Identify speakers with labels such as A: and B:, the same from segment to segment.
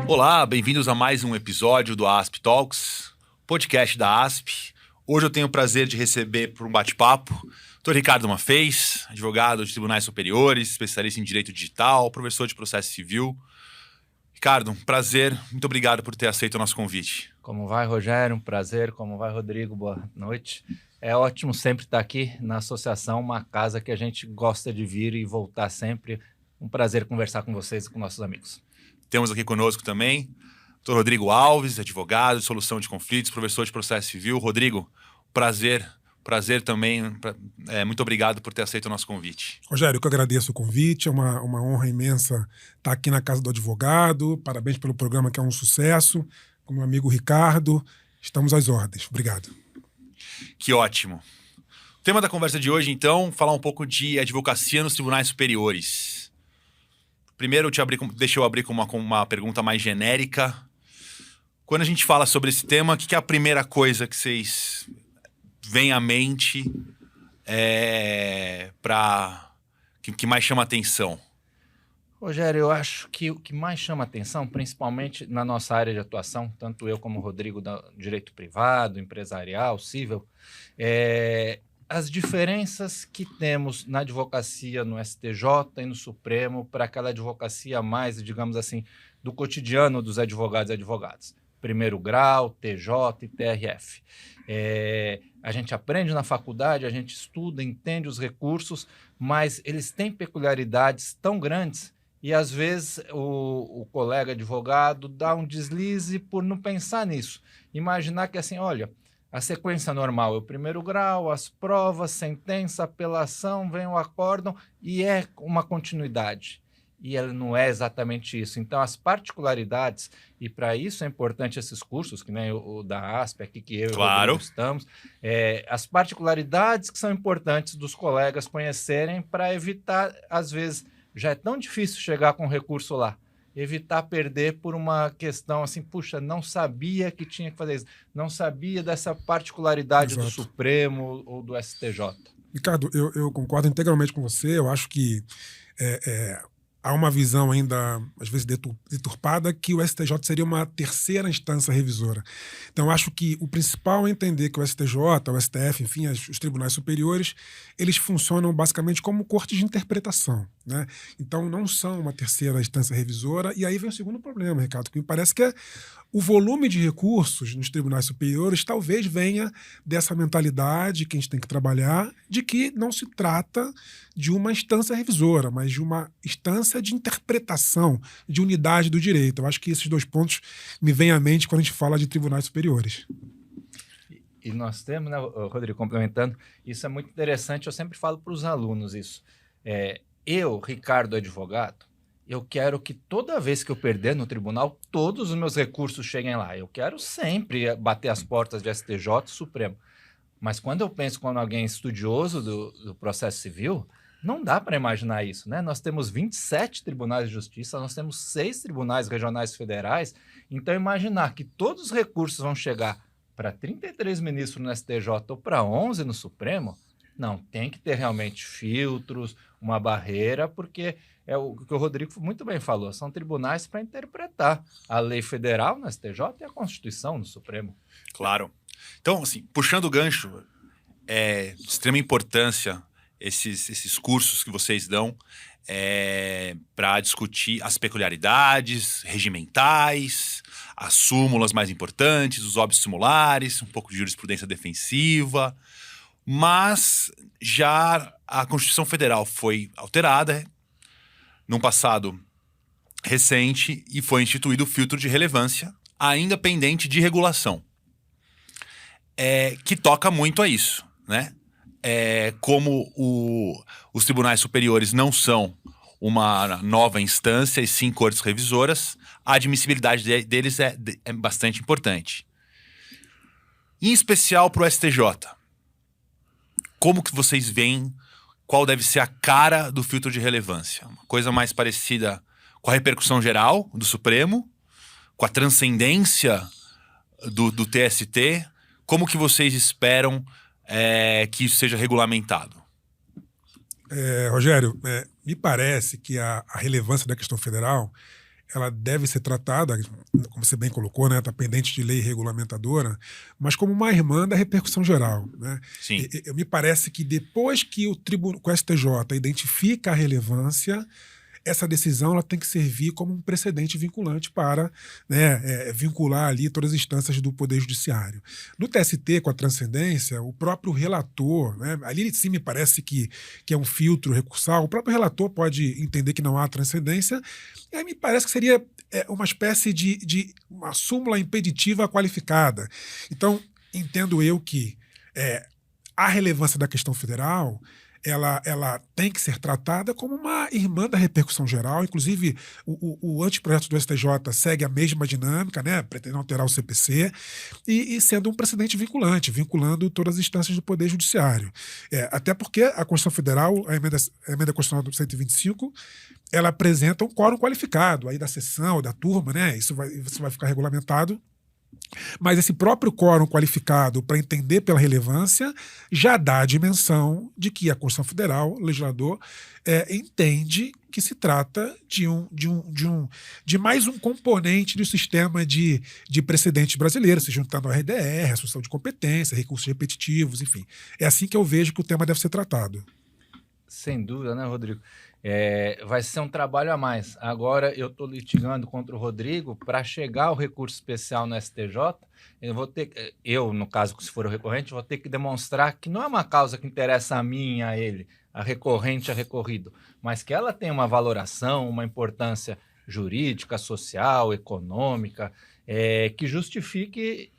A: Olá, bem-vindos a mais um episódio do ASP Talks, podcast da ASP. Hoje eu tenho o prazer de receber para um bate-papo o Dr. Ricardo Maffez, advogado de tribunais superiores, especialista em direito digital, professor de processo civil. Ricardo, um prazer, muito obrigado por ter aceito o nosso convite.
B: Como vai, Rogério? Um prazer. Como vai, Rodrigo? Boa noite. É ótimo sempre estar aqui na associação, uma casa que a gente gosta de vir e voltar sempre. Um prazer conversar com vocês e com nossos amigos.
A: Temos aqui conosco também o Dr. Rodrigo Alves, advogado de solução de conflitos, professor de processo civil. Rodrigo, prazer também. Muito obrigado por ter aceito o nosso convite.
C: Rogério, eu que agradeço o convite, é uma honra imensa estar aqui na Casa do Advogado. Parabéns pelo programa, que é um sucesso. Com meu amigo Ricardo, estamos às ordens. Obrigado.
A: Que ótimo. O tema da conversa de hoje, então, falar um pouco de advocacia nos tribunais superiores. Primeiro, deixa eu abrir com uma pergunta mais genérica. Quando a gente fala sobre esse tema, o que é a primeira coisa que vocês veem à mente que mais chama atenção?
B: Rogério, eu acho que o que mais chama atenção, principalmente na nossa área de atuação, tanto eu como o Rodrigo, do direito privado, empresarial, civil, as diferenças que temos na advocacia, no STJ e no Supremo, para aquela advocacia mais, digamos assim, do cotidiano dos advogados e advogadas. Primeiro grau, TJ e TRF. A gente aprende na faculdade, a gente estuda, entende os recursos, mas eles têm peculiaridades tão grandes e, às vezes, o colega advogado dá um deslize por não pensar nisso. Imaginar que, assim, olha, a sequência normal é o primeiro grau, as provas, sentença, apelação, vem o acórdão e é uma continuidade. E ela não é exatamente isso. Então, as particularidades, e para isso é importante esses cursos, que nem o da ASP, aqui que eu e o Rodrigo estamos, as particularidades que são importantes dos colegas conhecerem para evitar, às vezes, já é tão difícil chegar com recurso lá, evitar perder por uma questão assim, puxa, não sabia que tinha que fazer isso, não sabia dessa particularidade do Supremo ou do STJ.
C: Ricardo, eu concordo integralmente com você. Eu acho que há uma visão ainda, às vezes, deturpada, que o STJ seria uma terceira instância revisora. Então, eu acho que o principal é entender que o STJ, o STF, enfim, os tribunais superiores, eles funcionam basicamente como cortes de interpretação, né? Então, não são uma terceira instância revisora. E aí vem o segundo problema, Ricardo, que me parece que é o volume de recursos nos tribunais superiores talvez venha dessa mentalidade que a gente tem que trabalhar, de que não se trata de uma instância revisora, mas de uma instância de interpretação, de unidade do direito. Eu acho que esses dois pontos me vêm à mente quando a gente fala de tribunais superiores.
B: E nós temos, né, Rodrigo, complementando, isso é muito interessante, eu sempre falo para os alunos isso. Eu, Ricardo, advogado, eu quero que toda vez que eu perder no tribunal, todos os meus recursos cheguem lá. Eu quero sempre bater as portas de STJ e Supremo. Mas quando eu penso quando alguém é estudioso do processo civil, não dá para imaginar isso, né? Nós temos 27 tribunais de justiça, nós temos 6 tribunais regionais federais. Então, imaginar que todos os recursos vão chegar para 33 ministros no STJ ou para 11 no Supremo, não, tem que ter realmente filtros, uma barreira, porque é o que o Rodrigo muito bem falou, são tribunais para interpretar a lei federal no STJ e a Constituição no Supremo.
A: Claro. Então, assim, puxando o gancho, de extrema importância esses cursos que vocês dão para discutir as peculiaridades regimentais, as súmulas mais importantes, os óbitos simulares, um pouco de jurisprudência defensiva. Mas já a Constituição Federal foi alterada num passado recente e foi instituído o filtro de relevância, ainda pendente de regulação, que toca muito a isso, né? Como os tribunais superiores não são uma nova instância e sim cortes revisoras, a admissibilidade deles é bastante importante. Em especial para o STJ. Como que vocês veem qual deve ser a cara do filtro de relevância? Uma coisa mais parecida com a repercussão geral do Supremo, com a transcendência do TST? Como que vocês esperam que isso seja regulamentado?
C: Rogério, me parece que a relevância da questão federal ela deve ser tratada, como você bem colocou, né, está pendente de lei regulamentadora, mas como uma irmã da repercussão geral, né?
A: Sim.
C: Me parece que depois que o STJ identifica a relevância, essa decisão ela tem que servir como um precedente vinculante para, né, vincular ali todas as instâncias do Poder Judiciário. No TST, com a transcendência, o próprio relator, né, ali sim me parece que é um filtro recursal, o próprio relator pode entender que não há transcendência, e aí me parece que seria uma espécie de uma súmula impeditiva qualificada. Então, entendo eu que a relevância da questão federal ela tem que ser tratada como uma irmã da repercussão geral. Inclusive, o anteprojeto do STJ segue a mesma dinâmica, né, pretendendo alterar o CPC, e sendo um precedente vinculante, vinculando todas as instâncias do Poder Judiciário. Até porque a Constituição Federal, a emenda constitucional do 125, ela apresenta um quórum qualificado aí da sessão, da turma, né? Isso vai ficar regulamentado. Mas esse próprio quórum qualificado para entender pela relevância já dá a dimensão de que a Constituição Federal, o legislador, entende que se trata de mais um componente do sistema de precedentes brasileiros, se juntando ao RDR, assunção de competência, recursos repetitivos, enfim. É assim que eu vejo que o tema deve ser tratado.
B: Sem dúvida, né, Rodrigo? Vai ser um trabalho a mais. Agora eu estou litigando contra o Rodrigo para chegar ao recurso especial no STJ. Eu, no caso, se for o recorrente, vou ter que demonstrar que não é uma causa que interessa a mim e a ele, a recorrente, a recorrido, mas que ela tem uma valoração, uma importância jurídica, social, econômica, que justifique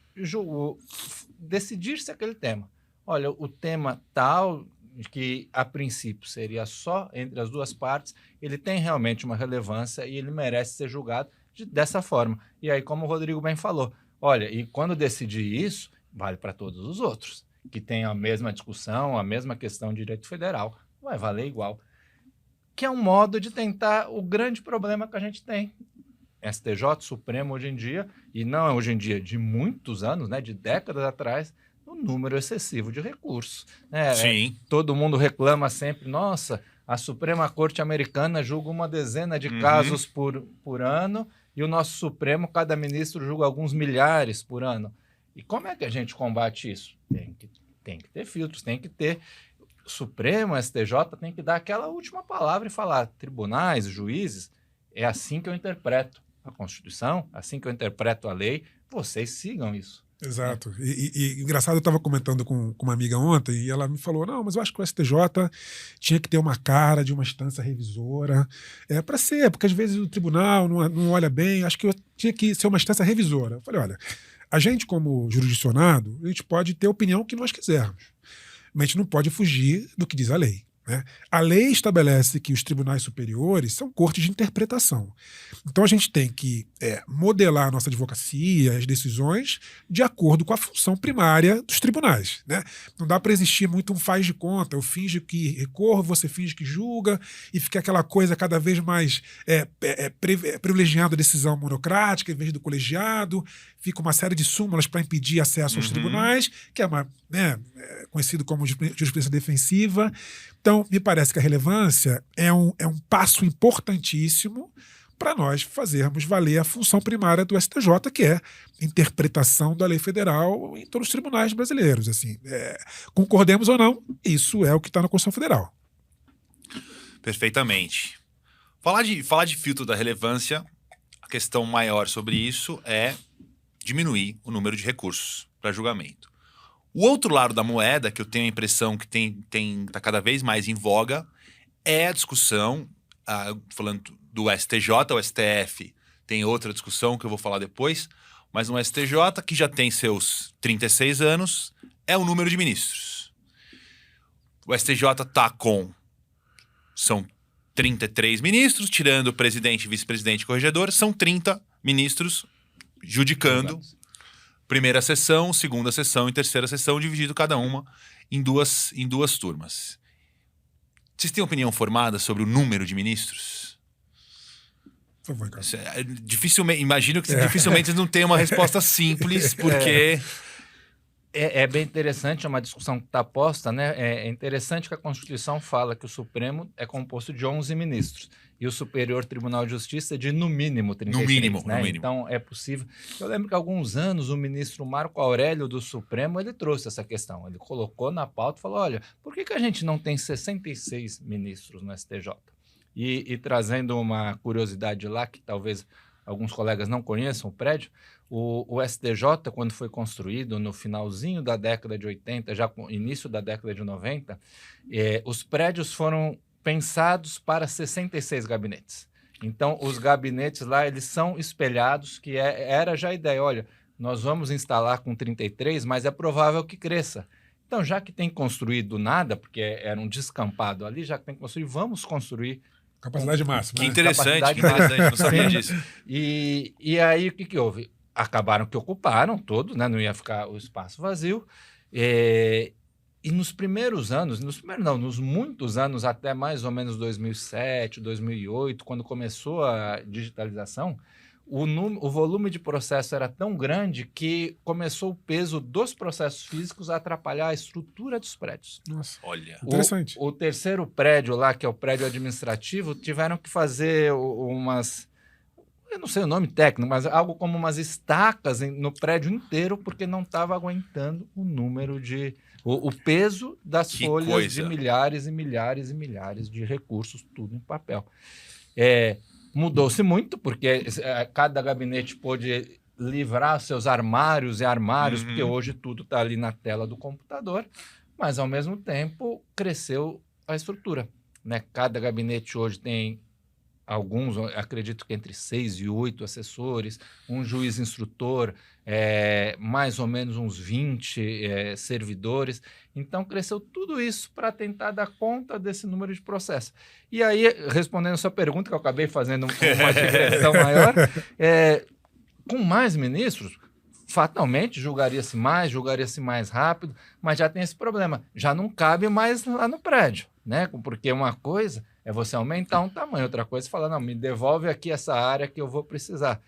B: decidir-se aquele tema. Olha, o tema tal, que a princípio seria só entre as duas partes, ele tem realmente uma relevância e ele merece ser julgado dessa forma. E aí, como o Rodrigo bem falou, olha, e quando decidir isso, vale para todos os outros, que tem a mesma discussão, a mesma questão de direito federal, vai valer igual. Que é um modo de tentar o grande problema que a gente tem. STJ, Supremo hoje em dia, e não hoje em dia, de muitos anos, né, de décadas atrás, um número excessivo de recursos.
A: Sim.
B: Todo mundo reclama sempre, nossa, a Suprema Corte Americana julga uma dezena de casos por ano e o nosso Supremo, cada ministro julga alguns milhares por ano. E como é que a gente combate isso? Tem que ter filtros, tem que ter... Supremo, STJ, tem que dar aquela última palavra e falar, tribunais, juízes, é assim que eu interpreto a Constituição, assim que eu interpreto a lei, vocês sigam isso.
C: Exato. E engraçado, eu estava comentando com uma amiga ontem e ela me falou, não, mas eu acho que o STJ tinha que ter uma cara de uma instância revisora, para ser, porque às vezes o tribunal não olha bem, acho que tinha que ser uma instância revisora. Eu falei, olha, a gente como jurisdicionado, a gente pode ter a opinião que nós quisermos, mas a gente não pode fugir do que diz a lei. Né? A lei estabelece que os tribunais superiores são cortes de interpretação. Então a gente tem que modelar a nossa advocacia, as decisões, de acordo com a função primária dos tribunais. Né? Não dá para existir muito um faz de conta, eu finjo que recorro, você finge que julga, e fica aquela coisa cada vez mais privilegiando a decisão monocrática em vez do colegiado, fica uma série de súmulas para impedir acesso aos tribunais, que é conhecido como jurisprudência defensiva. Então, me parece que a relevância é um passo importantíssimo para nós fazermos valer a função primária do STJ, que é interpretação da lei federal em todos os tribunais brasileiros. Assim, concordemos ou não, isso é o que está na Constituição Federal.
A: Perfeitamente. Falar de filtro da relevância, a questão maior sobre isso é diminuir o número de recursos para julgamento. O outro lado da moeda, que eu tenho a impressão que está cada vez mais em voga, é a discussão, falando do STJ, o STF tem outra discussão que eu vou falar depois, mas no STJ, que já tem seus 36 anos, é o número de ministros. O STJ são 33 ministros, tirando o presidente, vice-presidente e corregedor, são 30 ministros judicando. Primeira sessão, segunda sessão e terceira sessão, dividido cada uma em duas turmas. Vocês têm opinião formada sobre o número de ministros?
C: Por favor, cara.
A: Dificilmente, imagino que dificilmente não tem uma resposta simples, porque...
B: É bem interessante, é uma discussão que está posta, né? É interessante que a Constituição fala que o Supremo é composto de 11 ministros. e o Superior Tribunal de Justiça de no mínimo 33.
A: No mínimo,
B: né?
A: no mínimo.
B: Então é possível. Eu lembro que há alguns anos o ministro Marco Aurélio do Supremo ele trouxe essa questão. Ele colocou na pauta e falou: olha, por que a gente não tem 66 ministros no STJ? E trazendo uma curiosidade lá, que talvez alguns colegas não conheçam o prédio, o STJ, quando foi construído no finalzinho da década de 80, já com início da década de 90, os prédios foram pensados para 66 gabinetes. Então, os gabinetes lá, eles são espelhados, que era já a ideia, olha, nós vamos instalar com 33, mas é provável que cresça. Então, já que tem construído nada, porque era um descampado ali, já que tem que construir, vamos construir.
C: Capacidade máxima.
A: Que
C: né?
A: interessante, que interessante, não sabia disso.
B: E aí, o que houve? Acabaram que ocuparam todos, né? Não ia ficar o espaço vazio. E nos primeiros anos, nos muitos anos, até mais ou menos 2007, 2008, quando começou a digitalização, o volume de processo era tão grande que começou o peso dos processos físicos a atrapalhar a estrutura dos prédios.
C: Nossa,
A: Olha.
C: interessante.
B: O terceiro prédio lá, que é o prédio administrativo, tiveram que fazer umas... Eu não sei o nome técnico, mas algo como umas estacas no prédio inteiro, porque não estava aguentando o número de... O peso das folhas de milhares e milhares e milhares de recursos, tudo em papel. Mudou-se muito, porque cada gabinete pôde livrar seus armários e armários, porque hoje tudo está ali na tela do computador, mas, ao mesmo tempo, cresceu a estrutura. Né? Cada gabinete hoje tem alguns, acredito que entre 6 e 8 assessores, um juiz instrutor, mais ou menos uns 20 servidores. Então, cresceu tudo isso para tentar dar conta desse número de processos. E aí, respondendo a sua pergunta, que eu acabei fazendo uma digressão maior, com mais ministros, fatalmente julgaria-se mais rápido, mas já tem esse problema. Já não cabe mais lá no prédio, né? Porque uma coisa é você aumentar um tamanho, outra coisa é falar, não, me devolve aqui essa área que eu vou precisar.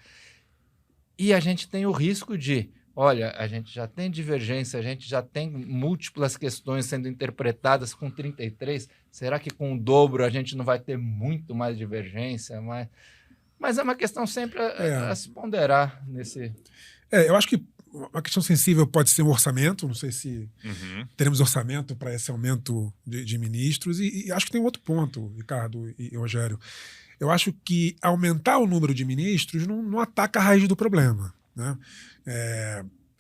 B: E a gente tem o risco de, olha, a gente já tem divergência, a gente já tem múltiplas questões sendo interpretadas com 33, será que com o dobro a gente não vai ter muito mais divergência? Mas é uma questão sempre a se ponderar nesse...
C: Eu acho que uma questão sensível pode ser o orçamento, não sei se teremos orçamento para esse aumento de ministros, e acho que tem um outro ponto, Ricardo e Rogério. Eu acho que aumentar o número de ministros não ataca a raiz do problema, né?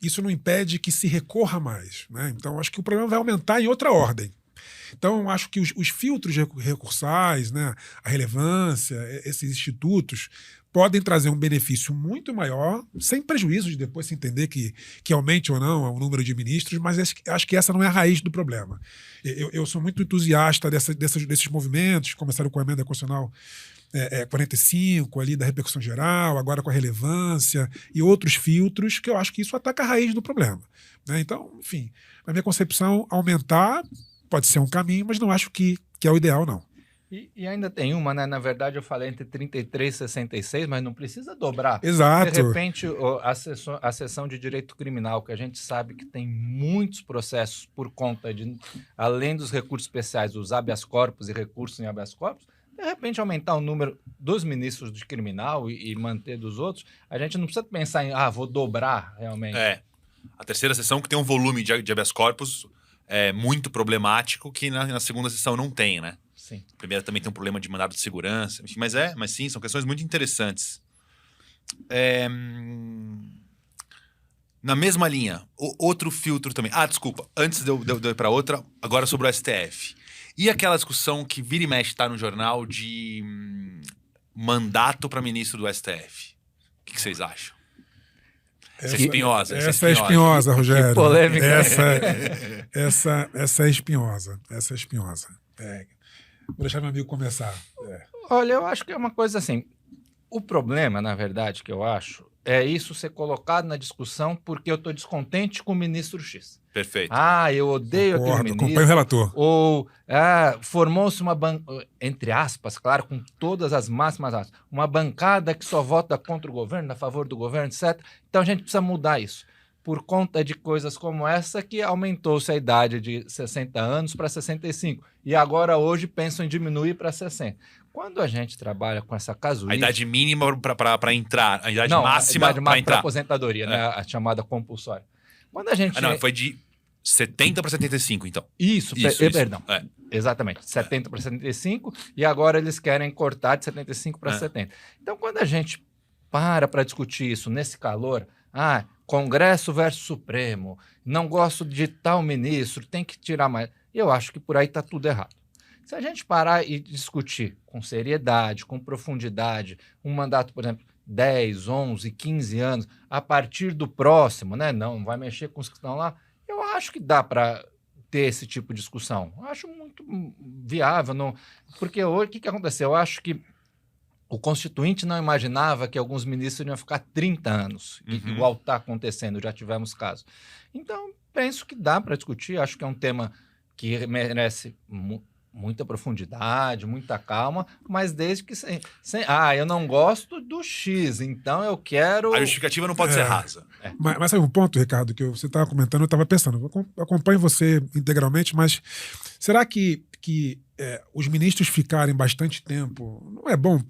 C: Isso não impede que se recorra mais, né? Então, acho que o problema vai aumentar em outra ordem. Então, acho que os filtros recursais, né, a relevância, esses institutos, podem trazer um benefício muito maior, sem prejuízo de depois se entender que aumente ou não o número de ministros, mas acho que essa não é a raiz do problema. Eu sou muito entusiasta desses movimentos, começaram com a emenda constitucional 45, ali da repercussão geral, agora com a relevância e outros filtros, que eu acho que isso ataca a raiz do problema, né? Então, enfim, na minha concepção, aumentar pode ser um caminho, mas não acho que é o ideal, não.
B: E ainda tem uma, né? Na verdade, eu falei entre 33 e 66, mas não precisa dobrar.
C: Exato.
B: De repente, a seção de direito criminal, que a gente sabe que tem muitos processos por conta de, além dos recursos especiais, os habeas corpus e recursos em habeas corpus, de repente aumentar o número dos ministros de criminal e manter dos outros, a gente não precisa pensar em, vou dobrar realmente.
A: A terceira sessão que tem um volume de habeas corpus muito problemático que na segunda sessão não tem, né?
B: Sim.
A: A primeira também tem um problema de mandado de segurança, enfim, mas sim, são questões muito interessantes. Na mesma linha, outro filtro também. Desculpa, antes de eu ir para outra, agora sobre o STF. E aquela discussão que vira e mexe está no jornal de mandato para ministro do STF? O que vocês acham? Essa é espinhosa.
C: Essa é espinhosa, Rogério.
B: Que polêmica.
C: Essa é espinhosa. Essa é espinhosa. Vou deixar meu amigo começar.
B: Olha, eu acho que é uma coisa assim. O problema, na verdade, que eu acho, é isso ser colocado na discussão porque eu estou descontente com o ministro X.
A: Perfeito.
B: Eu odeio aquele ministro.
C: Acompanho o relator.
B: Ou formou-se uma entre aspas, claro, com todas as máximas aspas, uma bancada que só vota contra o governo, a favor do governo, etc. Então a gente precisa mudar isso. Por conta de coisas como essa que aumentou-se a idade de 60 anos para 65. E agora, hoje, pensam em diminuir para 60. Quando a gente trabalha com essa
A: A
B: casuística...
A: idade mínima para entrar, a idade
B: Não,
A: máxima
B: a idade
A: para
B: máxima
A: entrar.
B: para aposentadoria, né? A chamada compulsória. Quando a gente...
A: Não, foi de 70 para 75, então.
B: Isso. Perdão.
A: É.
B: Exatamente, 70 para 75, e agora eles querem cortar de 75 para 70. Então, quando a gente para discutir isso nesse calor, Congresso versus Supremo, não gosto de tal ministro, tem que tirar mais. Eu acho que por aí está tudo errado. Se a gente parar e discutir com seriedade, com profundidade, um mandato, por exemplo, 10, 11, 15 anos, a partir do próximo, né? Não vai mexer com os que estão lá, eu acho que dá para ter esse tipo de discussão. Eu acho muito viável, não... porque hoje o que aconteceu? Eu acho que o Constituinte não imaginava que alguns ministros iam ficar 30 anos, igual está acontecendo, já tivemos casos. Então, penso que dá para discutir, acho que é um tema que merece muita profundidade, muita calma, mas desde que... eu não gosto do X, então eu quero...
A: A justificativa não pode ser rasa.
C: Mas sabe um ponto, Ricardo, que você estava comentando, eu estava pensando, eu acompanho você integralmente, mas será que os ministros ficarem bastante tempo não é bom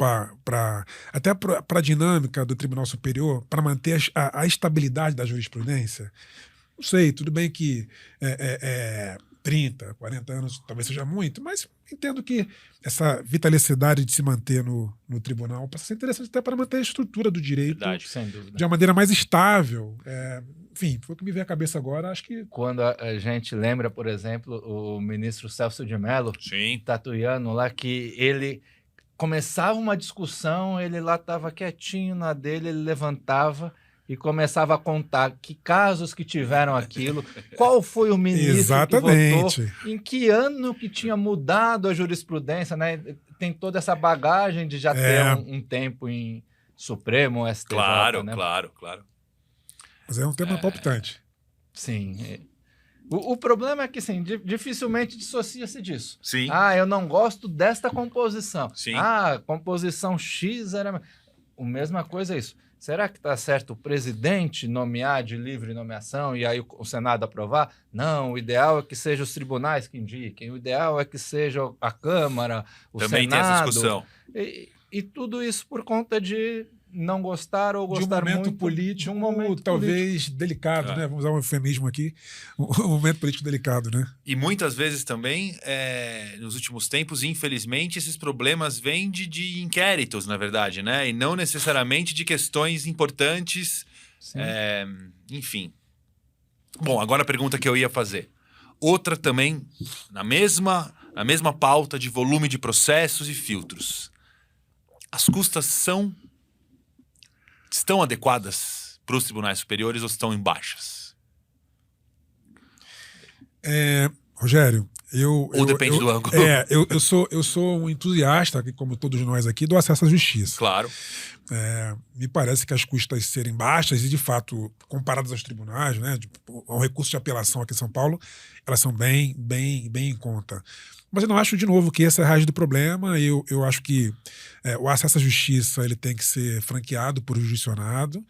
C: até para a dinâmica do Tribunal Superior, para manter a estabilidade da jurisprudência? Não sei, tudo bem que 30, 40 anos talvez seja muito, mas entendo que essa vitalicidade de se manter no tribunal pode ser interessante até para manter a estrutura do direito
B: sem dúvida,
C: de uma maneira mais estável. Enfim, foi o que me veio à cabeça agora, acho que...
B: Quando a gente lembra, por exemplo, o ministro Celso de Mello, tatuiano lá, que ele começava uma discussão, ele lá estava quietinho na dele, ele levantava e começava a contar que casos que tiveram aquilo, qual foi o ministro que votou, em que ano que tinha mudado a jurisprudência, né? Tem toda essa bagagem de já ter um tempo em Supremo, STJ,
A: claro,
B: né?
A: Claro.
C: Mas é um tema palpitante.
B: Sim. O problema é que, assim, dificilmente dissocia-se disso.
A: Sim.
B: Eu não gosto desta composição.
A: Sim.
B: Composição X era... A mesma coisa é isso. Será que está certo o presidente nomear de livre nomeação e aí o Senado aprovar? Não, o ideal é que sejam os tribunais que indiquem, o ideal é que seja a Câmara, o
A: Também
B: Senado.
A: Tem essa discussão.
B: E tudo isso por conta de não gostar ou gostar
C: de um momento
B: muito
C: político,
B: de um momento
C: talvez delicado, né? Vamos usar um eufemismo aqui, um momento político delicado, né?
A: E muitas vezes também, nos últimos tempos, infelizmente, esses problemas vêm de inquéritos, na verdade, né? E não necessariamente de questões importantes, enfim. Bom, agora a pergunta que eu ia fazer. Outra também, na mesma pauta de volume de processos e filtros. As custas estão adequadas para os tribunais superiores ou estão em baixas?
C: Rogério,
A: ou depende do ângulo.
C: Eu sou um entusiasta, como todos nós aqui, do acesso à justiça.
A: Claro.
C: Me parece que as custas serem baixas e, de fato, comparadas aos tribunais, né, ao recurso de apelação aqui em São Paulo, elas são bem em conta. Mas eu não acho, de novo, que essa é a raiz do problema. Eu acho que o acesso à justiça ele tem que ser franqueado por jurisdicionado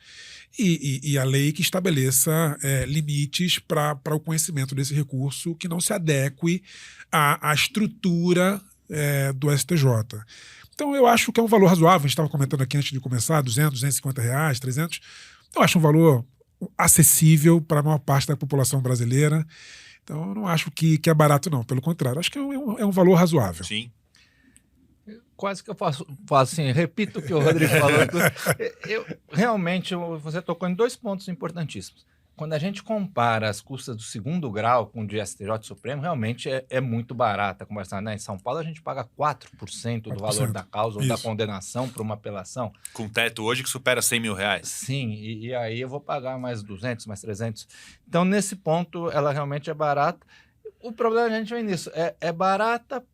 C: e a lei que estabeleça limites para o conhecimento desse recurso que não se adeque à estrutura do STJ. Então, eu acho que é um valor razoável. A gente estava comentando aqui antes de começar, 200, 250 reais, 300. Eu acho um valor acessível para a maior parte da população brasileira. Então, eu não acho que é barato, não. Pelo contrário, acho que é um valor razoável.
A: Sim.
B: Quase que eu faço assim, repito o que o Rodrigo falou. Realmente, você tocou em 2 pontos importantíssimos. Quando a gente compara as custas do 2º grau com o de STJ Supremo, realmente é muito barata. Conversar, né? Em São Paulo, a gente paga 4% do valor da causa ou da condenação para uma apelação. Com
A: teto hoje que supera 100 mil reais.
B: Sim, e aí eu vou pagar mais 200, mais 300. Então, nesse ponto, ela realmente é barata. O problema a gente vem nisso. É barata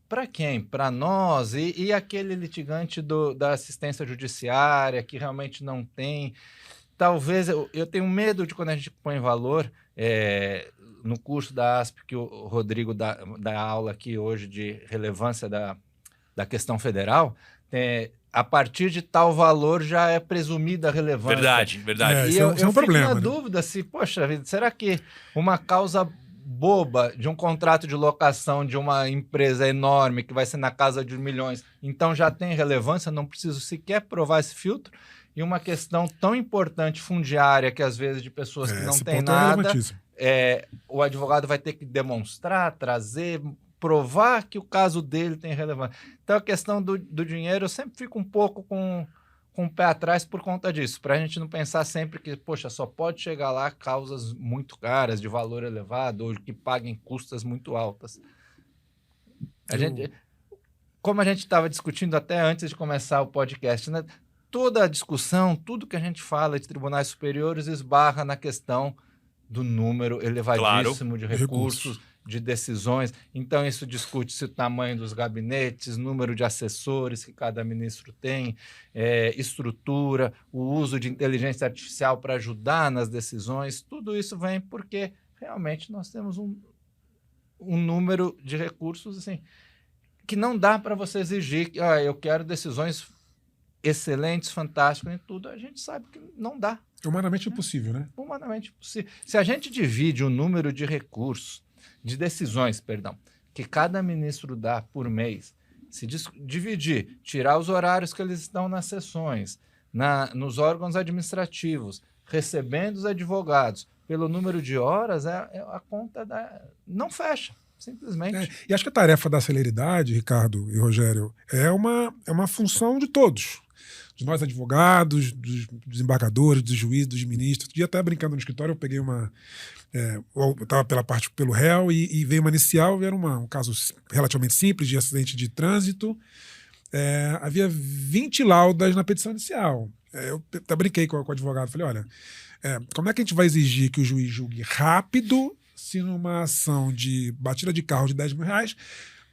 B: para quem? Para nós e aquele litigante da assistência judiciária que realmente não tem... Talvez, eu tenho medo de quando a gente põe valor no curso da ASP, que o Rodrigo dá aula aqui hoje de relevância da questão federal, a partir de tal valor já é presumida a relevância.
A: Verdade.
C: E eu
B: fico
C: problema,
B: na dúvida se, poxa vida, será que uma causa boba de um contrato de locação de uma empresa enorme que vai ser na casa de milhões, então já tem relevância, não preciso sequer provar esse filtro. E uma questão tão importante, fundiária, que às vezes de pessoas que não têm nada, o advogado vai ter que demonstrar, trazer, provar que o caso dele tem relevância. Então a questão do dinheiro, eu sempre fico um pouco com o pé atrás por conta disso, para a gente não pensar sempre que, poxa, só pode chegar lá causas muito caras, de valor elevado, ou que paguem custas muito altas. Como a gente estava discutindo até antes de começar o podcast, né? Toda a discussão, tudo que a gente fala de tribunais superiores esbarra na questão do número elevadíssimo de recursos, de decisões. Então, isso discute-se o tamanho dos gabinetes, número de assessores que cada ministro tem, estrutura, o uso de inteligência artificial para ajudar nas decisões. Tudo isso vem porque realmente nós temos um número de recursos assim, que não dá para você exigir que eu quero decisões excelentes, fantásticas em tudo. A gente sabe que não dá.
C: É humanamente impossível, né?
B: Humanamente impossível. Se a gente divide o número de recursos, de decisões, que cada ministro dá por mês, se dividir, tirar os horários que eles estão nas sessões, nos órgãos administrativos, recebendo os advogados, pelo número de horas, a conta não fecha. Simplesmente.
C: E acho que a tarefa da celeridade, Ricardo e Rogério, é uma função de todos. De nós advogados, dos desembargadores, dos juízes, dos ministros. Outro dia, até brincando no escritório, eu peguei eu estava pelo réu e veio uma inicial, era um caso relativamente simples de acidente de trânsito. Havia 20 laudas na petição inicial. Eu até brinquei com o advogado, falei, olha, como é que a gente vai exigir que o juiz julgue rápido se numa ação de batida de carro de R$10 mil,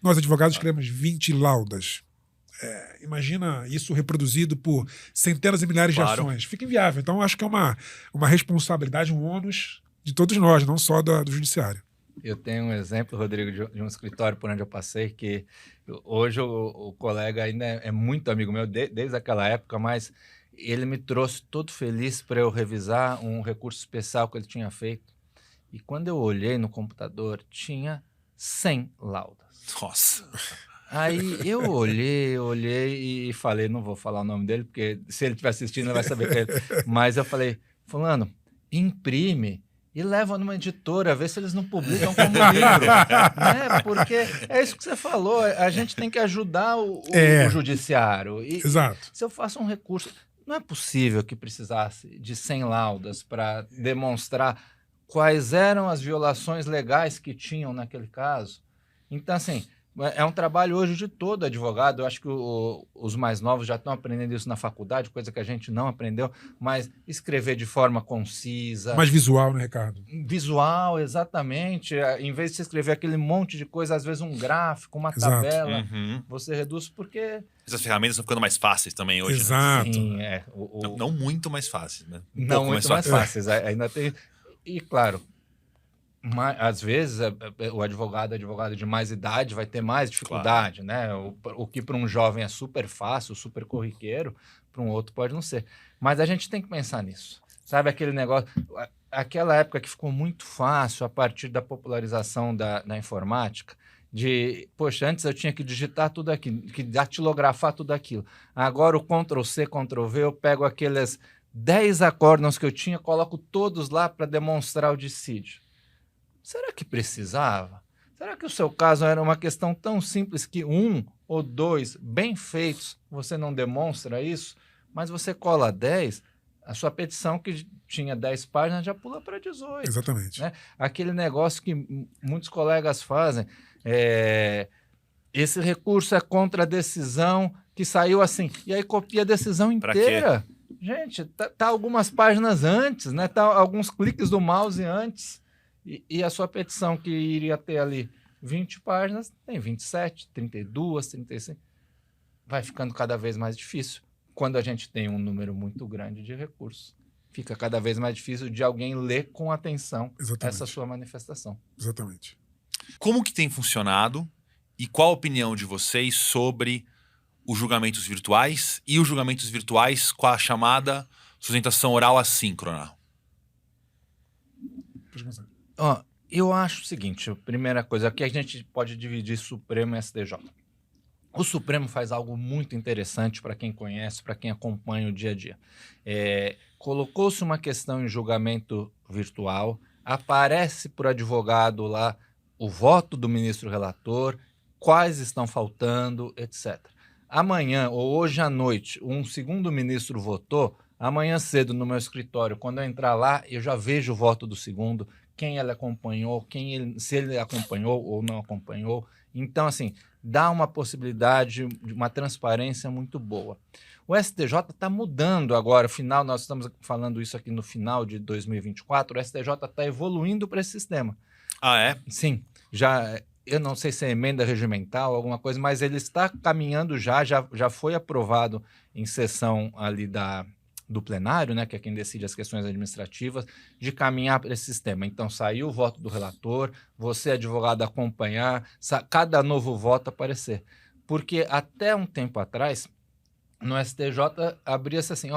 C: nós advogados escrevemos 20 laudas? Imagina isso reproduzido por centenas e milhares de ações. Fica inviável. Então, acho que é uma responsabilidade, um ônus de todos nós, não só do judiciário.
B: Eu tenho um exemplo, Rodrigo, de um escritório por onde eu passei, que hoje o colega ainda é muito amigo meu, desde aquela época, mas ele me trouxe todo feliz para eu revisar um recurso especial que ele tinha feito. E quando eu olhei no computador, tinha 100 laudas.
A: Nossa!
B: Aí eu olhei e falei, não vou falar o nome dele, porque se ele estiver assistindo, ele vai saber que é ele. Mas eu falei, fulano, imprime e leva numa editora, vê se eles não publicam como livro. Porque é isso que você falou, a gente tem que ajudar o judiciário.
C: Exato.
B: Se eu faço um recurso, não é possível que precisasse de 100 laudas para demonstrar quais eram as violações legais que tinham naquele caso. Então, assim, é um trabalho hoje de todo advogado. Eu acho que os mais novos já estão aprendendo isso na faculdade, coisa que a gente não aprendeu, mas escrever de forma concisa.
C: Mais visual, né, Ricardo?
B: Visual, exatamente. Em vez de você escrever aquele monte de coisa, às vezes um gráfico, uma tabela, você reduz porque...
A: Essas ferramentas estão ficando mais fáceis também hoje.
C: Exato.
A: Né?
B: Sim,
A: não muito mais fáceis, né?
B: Não muito mais fáceis. Ainda tem... E, claro, às vezes o advogado de mais idade vai ter mais dificuldade, né? O que para um jovem é super fácil, super corriqueiro, para um outro pode não ser. Mas a gente tem que pensar nisso. Sabe aquele negócio... Aquela época que ficou muito fácil a partir da popularização da informática, poxa, antes eu tinha que digitar tudo aquilo, que datilografar tudo aquilo. Agora o Ctrl+C, Ctrl+V, eu pego aqueles 10 acórdãos que eu tinha, coloco todos lá para demonstrar o dissídio. Será que precisava? Será que o seu caso era uma questão tão simples que 1 ou 2 bem feitos, você não demonstra isso, mas você cola 10, a sua petição que tinha 10 páginas já pula para 18.
C: Exatamente.
B: Né? Aquele negócio que muitos colegas fazem, esse recurso é contra a decisão que saiu assim, e aí copia a decisão inteira. Gente, tá algumas páginas antes, né? Tá alguns cliques do mouse antes. E a sua petição, que iria ter ali 20 páginas, tem 27, 32, 35. Vai ficando cada vez mais difícil. Quando a gente tem um número muito grande de recursos, fica cada vez mais difícil de alguém ler com atenção essa sua manifestação.
C: Exatamente.
A: Como que tem funcionado e qual a opinião de vocês sobre os julgamentos virtuais e os julgamentos virtuais com a chamada sustentação oral assíncrona?
B: Eu acho o seguinte, a primeira coisa, aqui a gente pode dividir Supremo e STJ. O Supremo faz algo muito interessante para quem conhece, para quem acompanha o dia a dia. Colocou-se uma questão em julgamento virtual, aparece para o advogado lá o voto do ministro relator, quais estão faltando, etc. Amanhã ou hoje à noite, um segundo ministro votou, amanhã cedo no meu escritório, quando eu entrar lá, eu já vejo o voto do segundo, quem ele acompanhou, se ele acompanhou ou não acompanhou. Então, assim, dá uma possibilidade, uma transparência muito boa. O STJ está mudando agora, nós estamos falando isso aqui no final de 2024, o STJ está evoluindo para esse sistema.
A: Ah, é?
B: Sim, eu não sei se é emenda regimental, alguma coisa, mas ele está caminhando já foi aprovado em sessão ali do plenário, né, que é quem decide as questões administrativas, de caminhar para esse sistema. Então, saiu o voto do relator, você, advogado, acompanhar, cada novo voto aparecer. Porque até um tempo atrás, no STJ, abria-se assim,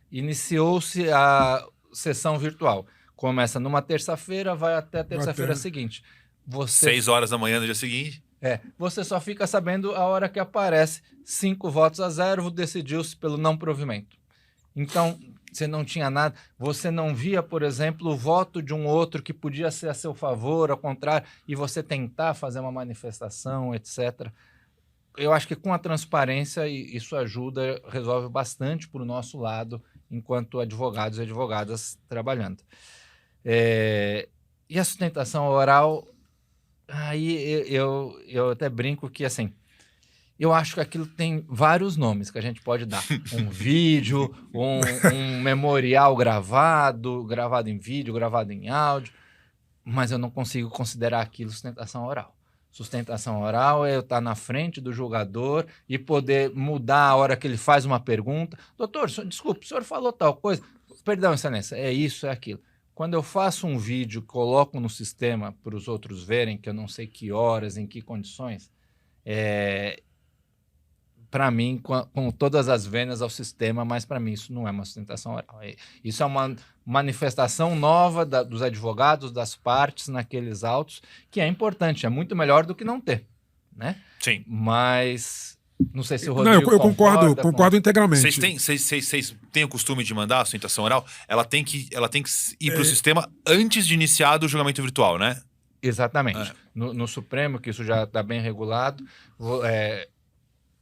B: iniciou-se a sessão virtual. Começa numa terça-feira, vai até a terça-feira seguinte.
A: 6 horas da manhã do dia seguinte.
B: Você só fica sabendo a hora que aparece 5 votos a 0, decidiu-se pelo não provimento. Então, você não tinha nada, você não via, por exemplo, o voto de um outro que podia ser a seu favor, ao contrário, e você tentar fazer uma manifestação, etc. Eu acho que com a transparência isso ajuda, resolve bastante para o nosso lado, enquanto advogados e advogadas trabalhando. E a sustentação oral, aí eu até brinco que, assim, eu acho que aquilo tem vários nomes que a gente pode dar. Um vídeo, um memorial gravado em vídeo, gravado em áudio, mas eu não consigo considerar aquilo sustentação oral. Sustentação oral é eu estar na frente do julgador e poder mudar a hora que ele faz uma pergunta. Doutor, desculpe, o senhor falou tal coisa. Perdão, excelência, é isso, é aquilo. Quando eu faço um vídeo, coloco no sistema para os outros verem, que eu não sei que horas, em que condições, para mim, com todas as venas ao sistema, mas para mim isso não é uma sustentação oral. Isso é uma manifestação nova dos advogados, das partes naqueles autos, que é importante, é muito melhor do que não ter, né?
A: Sim.
B: Mas não sei se o Rodrigo
C: eu concordo integralmente.
A: Vocês têm o costume de mandar a sustentação oral? Ela tem que ir para o sistema antes de iniciar o julgamento virtual, né?
B: Exatamente. No Supremo, que isso já está bem regulado,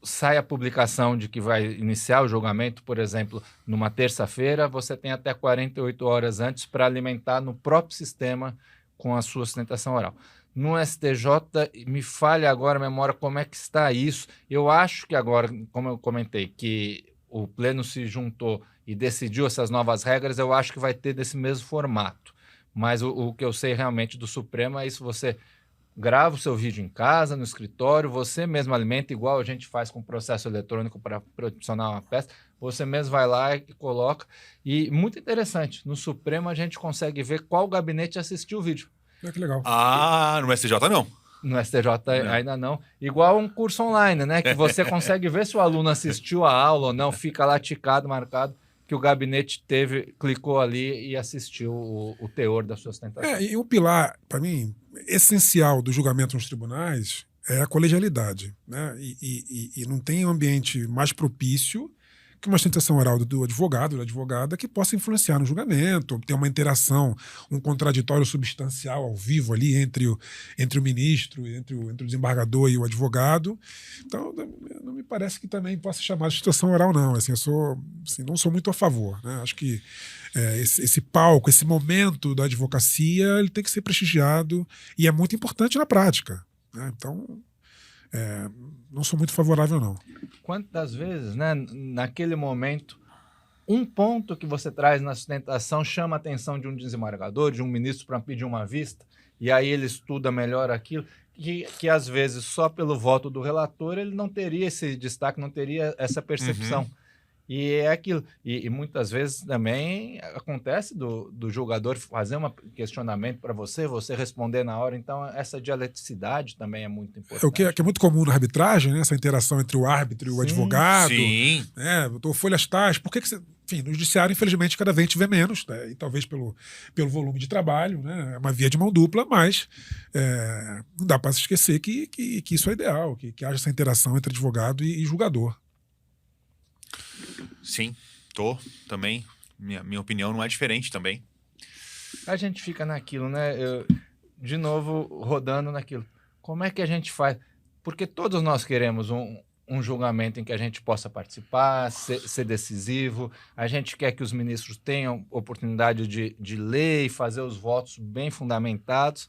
B: sai a publicação de que vai iniciar o julgamento, por exemplo, numa terça-feira, você tem até 48 horas antes para alimentar no próprio sistema com a sua sustentação oral. No STJ, me falha agora a memória como é que está isso. Eu acho que agora, como eu comentei, que o Pleno se juntou e decidiu essas novas regras, eu acho que vai ter desse mesmo formato. Mas o que eu sei realmente do Supremo é isso, você grava o seu vídeo em casa, no escritório, você mesmo alimenta, igual a gente faz com o processo eletrônico para adicionar uma peça, você mesmo vai lá e coloca. E muito interessante, no Supremo a gente consegue ver qual gabinete assistiu o vídeo.
C: Que legal.
A: No STJ não.
B: No STJ ainda não. Igual um curso online, né? Que você consegue ver se o aluno assistiu a aula ou não, fica lá ticado, marcado, que o gabinete clicou ali e assistiu o teor da sua sustentação.
C: E um pilar, para mim, essencial do julgamento nos tribunais é a colegialidade, né? E não tem ambiente mais propício que uma sustentação oral do advogado, da advogada, que possa influenciar no julgamento, ter uma interação, um contraditório substancial ao vivo ali entre o ministro, entre o desembargador e o advogado. Então, não me parece que também possa chamar de sustentação oral, não. Assim, não sou muito a favor, né? Acho que esse palco, esse momento da advocacia, ele tem que ser prestigiado e é muito importante na prática, né? Então, não sou muito favorável, não.
B: Quantas vezes, né, naquele momento, um ponto que você traz na sustentação chama a atenção de um desembargador, de um ministro para pedir uma vista, e aí ele estuda melhor aquilo, que às vezes só pelo voto do relator ele não teria esse destaque, não teria essa percepção.
A: Uhum.
B: E é aquilo. E muitas vezes também acontece do julgador fazer um questionamento para você responder na hora. Então, essa dialeticidade também é muito importante.
C: O que é muito comum na arbitragem, né? Essa interação entre o árbitro e o advogado.
A: Sim.
C: Doutor, folhas tais, por que você... enfim, no judiciário, infelizmente, cada vez a gente vê menos, né? E talvez pelo volume de trabalho, né? É uma via de mão dupla, mas não dá para se esquecer que isso é ideal, que haja essa interação entre advogado e julgador.
A: Sim, também. Minha opinião não é diferente também.
B: A gente fica naquilo, né? De novo, rodando naquilo. Como é que a gente faz? Porque todos nós queremos um julgamento em que a gente possa participar, ser decisivo. A gente quer que os ministros tenham oportunidade de ler e fazer os votos bem fundamentados.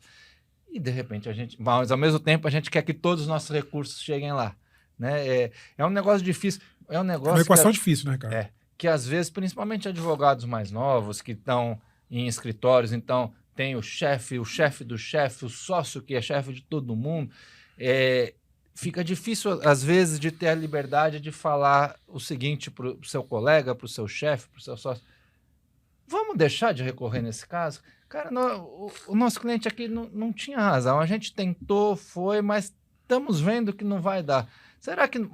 B: E, de repente, mas, ao mesmo tempo, a gente quer que todos os nossos recursos cheguem lá. Né? É um negócio difícil. É uma
C: equação difícil, né, cara?
B: Que, às vezes, principalmente advogados mais novos, que estão em escritórios, então tem o chefe do chefe, o sócio que é chefe de todo mundo. Fica difícil, às vezes, de ter a liberdade de falar o seguinte para o seu colega, para o seu chefe, para o seu sócio. Vamos deixar de recorrer nesse caso? Cara, o nosso cliente aqui não tinha razão. A gente tentou, mas estamos vendo que não vai dar. Será que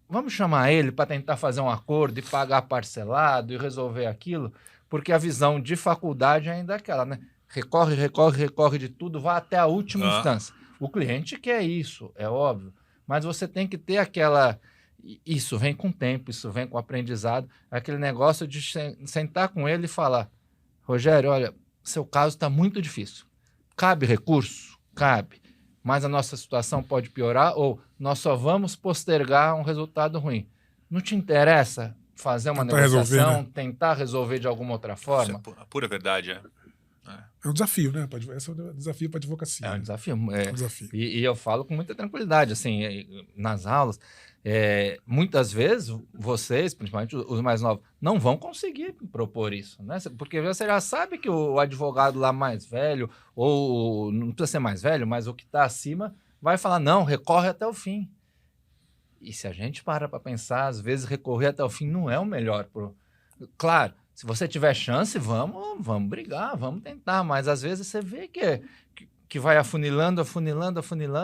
B: vamos chamar ele para tentar fazer um acordo e pagar parcelado e resolver aquilo? Porque a visão de faculdade ainda é aquela, né? Recorre de tudo, vai até a última instância. O cliente quer isso, é óbvio. Mas você tem que ter aquela... Isso vem com tempo, isso vem com aprendizado. Aquele negócio de sentar com ele e falar: Rogério, olha, seu caso está muito difícil. Cabe recurso? Cabe. Mas a nossa situação pode piorar ou nós só vamos postergar um resultado ruim. Não te interessa fazer uma negociação, tentar resolver de alguma outra forma?
A: Isso é a pura verdade,
C: É um desafio, né? Esse é um desafio para a advocacia.
B: É um desafio.
C: É um desafio.
B: E eu falo com muita tranquilidade, assim, nas aulas. Muitas vezes, vocês, principalmente os mais novos, não vão conseguir propor isso, né? Porque você já sabe que o advogado lá mais velho, ou não precisa ser mais velho, mas o que está acima, vai falar: não, recorre até o fim. E se a gente para pensar, às vezes recorrer até o fim não é o melhor. Claro, se você tiver chance, vamos brigar, vamos tentar, mas às vezes você vê que vai afunilando,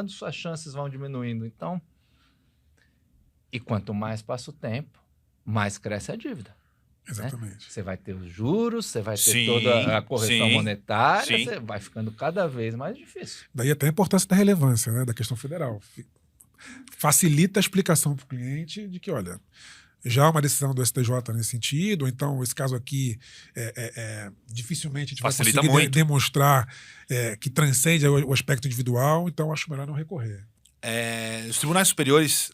B: suas chances vão diminuindo. Então, e quanto mais passa o tempo, mais cresce a dívida.
C: Exatamente.
B: Né? Você vai ter os juros, você vai ter toda a correção monetária, você vai ficando cada vez mais difícil.
C: Daí até a importância da relevância, né, da questão federal. Facilita a explicação para o cliente de que, olha, já há uma decisão do STJ nesse sentido, ou então esse caso aqui dificilmente a gente vai conseguir demonstrar que transcende o aspecto individual, então acho melhor não recorrer.
A: Os tribunais superiores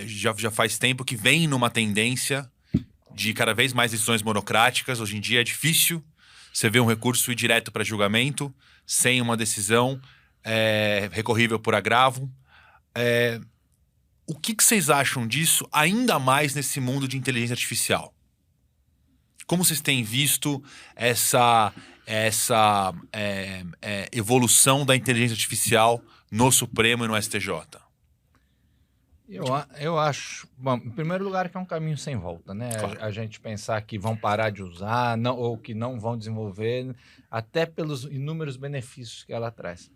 A: já faz tempo que vem numa tendência de cada vez mais decisões monocráticas. Hoje em dia é difícil você ver um recurso ir direto para julgamento sem uma decisão recorrível por agravo. O que vocês acham disso, ainda mais nesse mundo de inteligência artificial? Como vocês têm visto essa evolução da inteligência artificial no Supremo e no STJ?
B: Eu acho, bom, em primeiro lugar, que é um caminho sem volta, né? Claro. A gente pensar que vão parar de usar ou que não vão desenvolver, até pelos inúmeros benefícios que ela traz.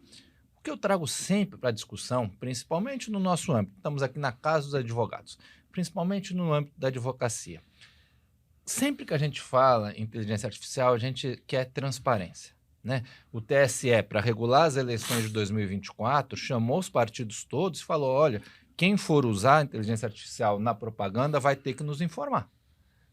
B: O que eu trago sempre para a discussão, principalmente no nosso âmbito, estamos aqui na Casa dos Advogados, principalmente no âmbito da advocacia. Sempre que a gente fala em inteligência artificial, a gente quer transparência. Né? O TSE, para regular as eleições de 2024, chamou os partidos todos e falou: olha, quem for usar a inteligência artificial na propaganda vai ter que nos informar,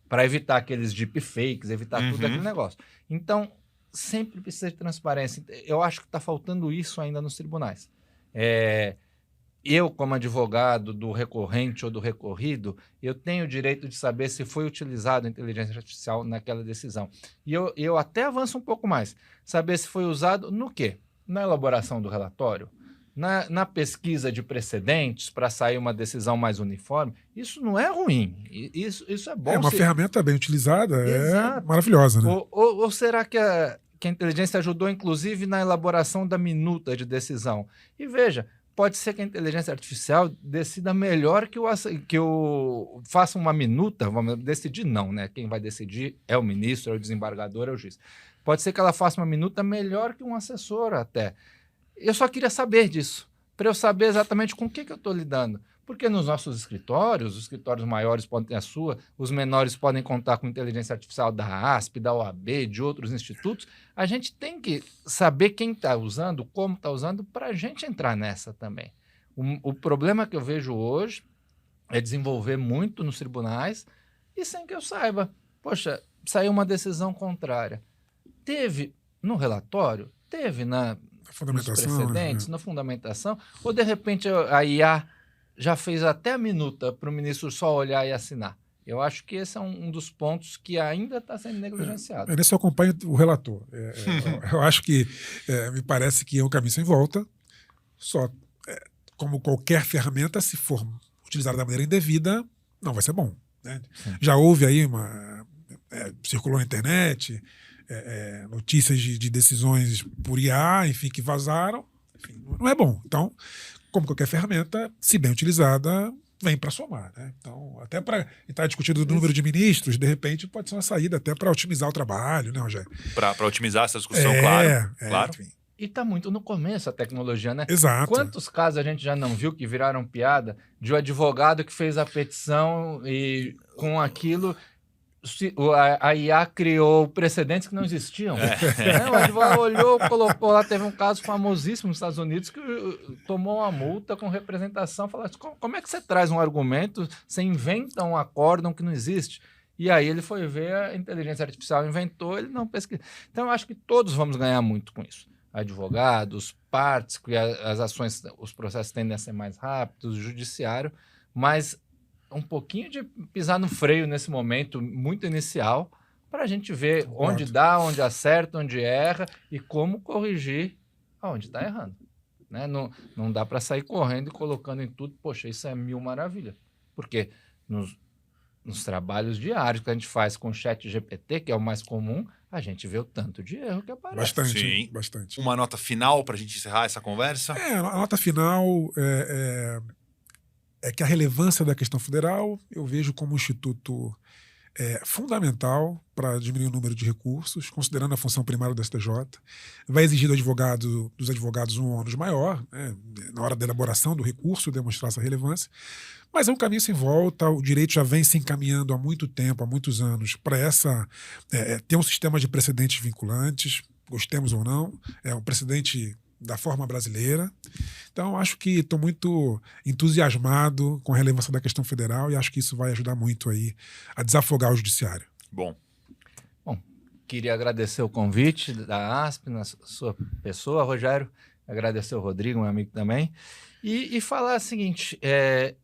B: para evitar aqueles deepfakes, evitar tudo aquele negócio. Então, sempre precisa de transparência. Eu acho que está faltando isso ainda nos tribunais. Eu, como advogado do recorrente ou do recorrido, eu tenho o direito de saber se foi utilizado a inteligência artificial naquela decisão. E eu até avanço um pouco mais. Saber se foi usado no quê? Na elaboração do relatório? Na pesquisa de precedentes para sair uma decisão mais uniforme? Isso não é ruim. Isso é bom.
C: É uma ferramenta bem utilizada, é maravilhosa, né?
B: Ou será que a inteligência ajudou, inclusive, na elaboração da minuta de decisão? E veja, pode ser que a inteligência artificial decida melhor que faça uma minuta. Vamos decidir, não, né? Quem vai decidir é o ministro, é o desembargador, é o juiz. Pode ser que ela faça uma minuta melhor que um assessor até. Eu só queria saber disso, para eu saber exatamente com o que eu estou lidando. Porque nos nossos escritórios, os escritórios maiores podem ter a sua, os menores podem contar com inteligência artificial da ASP, da OAB, de outros institutos. A gente tem que saber quem está usando, como está usando, para a gente entrar nessa também. O problema que eu vejo hoje é desenvolver muito nos tribunais e sem que eu saiba. Poxa, saiu uma decisão contrária. Teve no relatório? Teve nos precedentes, na fundamentação? Ou, de repente, a IA já fez até a minuta para o ministro só olhar e assinar? Eu acho que esse é um dos pontos que ainda está sendo negligenciado.
C: Nesse eu acompanho o relator. Eu acho que me parece que é um caminho sem volta. Só, como qualquer ferramenta, se for utilizada da maneira indevida, não vai ser bom. Né? Já houve aí circulou na internet notícias de decisões por IA, enfim, que vazaram. Enfim, não é bom. Então, como qualquer ferramenta, se bem utilizada, vem para somar. Né? Então, até para estar discutindo o número de ministros, de repente, pode ser uma saída até para otimizar o trabalho, né, Rogério?
A: Para otimizar essa discussão, claro.
B: Enfim. E está muito no começo a tecnologia, né?
C: Exato.
B: Quantos casos a gente já não viu que viraram piada de um advogado que fez a petição e com aquilo a IA criou precedentes que não existiam. O advogado olhou, colocou lá, teve um caso famosíssimo nos Estados Unidos que tomou uma multa com representação, falou assim, como é que você traz um argumento, você inventa um acórdão que não existe? E aí ele foi ver, a inteligência artificial inventou, ele não pesquisa. Então eu acho que todos vamos ganhar muito com isso. Advogados, partes, que as ações, os processos tendem a ser mais rápidos, o judiciário, mas um pouquinho de pisar no freio nesse momento muito inicial para a gente ver onde dá, onde acerta, onde erra e como corrigir aonde está errando. Né? Não dá para sair correndo e colocando em tudo, poxa, isso é mil maravilha. Porque nos trabalhos diários que a gente faz com o ChatGPT, que é o mais comum, a gente vê o tanto de erro que aparece.
C: Bastante,
A: sim.
C: Bastante.
A: Uma nota final para a gente encerrar essa conversa?
C: A nota final é que a relevância da questão federal eu vejo como um instituto fundamental para diminuir o número de recursos, considerando a função primária do STJ. Vai exigir dos advogados um ônus maior, né, na hora da elaboração do recurso, demonstrar essa relevância. Mas é um caminho sem volta, o direito já vem se encaminhando há muito tempo, há muitos anos, para ter um sistema de precedentes vinculantes, gostemos ou não, é um precedente da forma brasileira. Então, acho que estou muito entusiasmado com a relevância da questão federal e acho que isso vai ajudar muito aí a desafogar o judiciário.
A: Bom,
B: queria agradecer o convite da ASP, na sua pessoa, Rogério, agradecer o Rodrigo, meu amigo também, e falar o seguinte,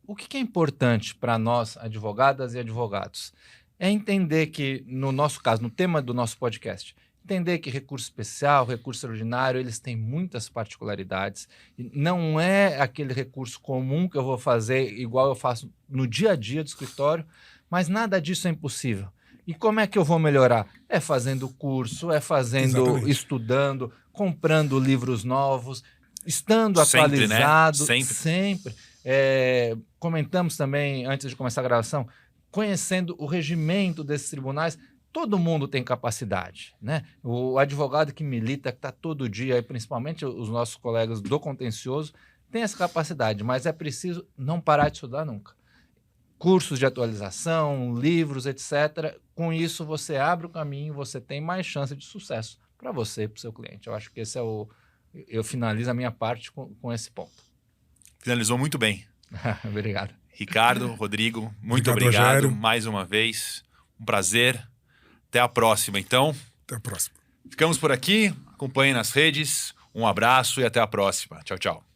B: o que é importante para nós, advogadas e advogados, é entender que, no nosso caso, no tema do nosso podcast, entender que recurso especial, recurso extraordinário, eles têm muitas particularidades. Não é aquele recurso comum que eu vou fazer igual eu faço no dia a dia do escritório, mas nada disso é impossível. E como é que eu vou melhorar? É fazendo curso,
C: Exatamente.
B: estudando, comprando livros novos, estando
A: sempre,
B: atualizado.
A: Né?
B: Sempre. Comentamos também, antes de começar a gravação, conhecendo o regimento desses tribunais. Todo mundo tem capacidade, né? O advogado que milita, que está todo dia, aí, principalmente os nossos colegas do contencioso, tem essa capacidade, mas é preciso não parar de estudar nunca. Cursos de atualização, livros, etc. Com isso, você abre o caminho, você tem mais chance de sucesso para você e para o seu cliente. Eu acho que esse eu finalizo a minha parte com esse ponto.
A: Finalizou muito bem.
B: Obrigado.
A: Ricardo, Rodrigo, muito obrigado
C: Rogério.
A: mais uma vez. Um prazer. Até a próxima, então.
C: Até a próxima.
A: Ficamos por aqui. Acompanhem nas redes. Um abraço e até a próxima. Tchau, tchau.